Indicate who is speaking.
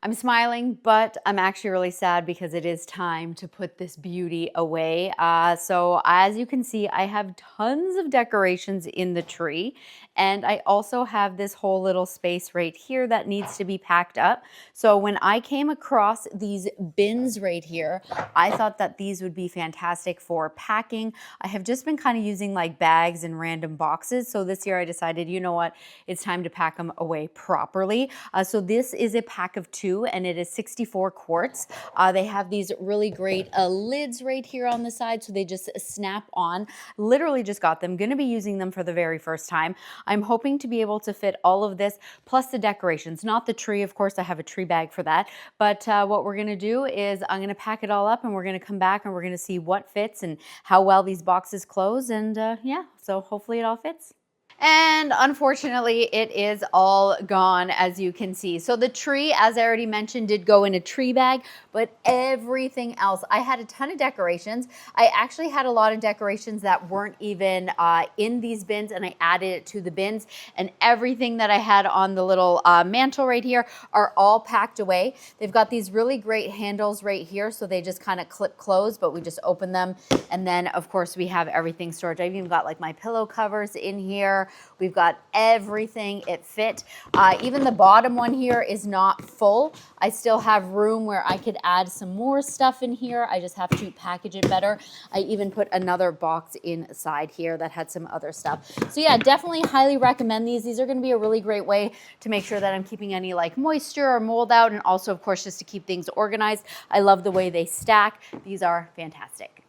Speaker 1: I'm smiling, but I'm actually really sad because it is time to put this beauty away. So as you can see, I have tons of decorations in the tree, and I also have this whole little space right here that needs to be packed up. So when I came across these bins right here, I thought that these would be fantastic for packing. I have just been kind of using like bags and random boxes. So this year I decided, you know what, it's time to pack them away properly. So this is a pack of 2 and it is 64 quarts. They have these really great lids right here on the side, so they just snap on. Literally just got them, gonna be using them for the very first time. I'm hoping to be able to fit all of this, plus the decorations, not the tree, of course I have a tree bag for that, but what we're gonna do is I'm gonna pack it all up and we're gonna come back and we're gonna see what fits and how well these boxes close, and yeah, so hopefully it all fits. And unfortunately, it is all gone, as you can see. So the tree, as I already mentioned, did go in a tree bag, but everything else, I had a ton of decorations. I actually had a lot of decorations that weren't even in these bins, and I added it to the bins. And everything that I had on the little mantle right here are all packed away. They've got these really great handles right here, so they just kind of clip close, but we just open them. And then, of course, we have everything stored. I've even got like my pillow covers in here. We've got everything, it fit. Even the bottom one here is not full. I still have room where I could add some more stuff in here. I just have to package it better. I even put another box inside here that had some other stuff. So yeah, definitely highly recommend these. These are gonna be a really great way to make sure that I'm keeping any like moisture or mold out, and also of course just to keep things organized. I love the way they stack. These are fantastic.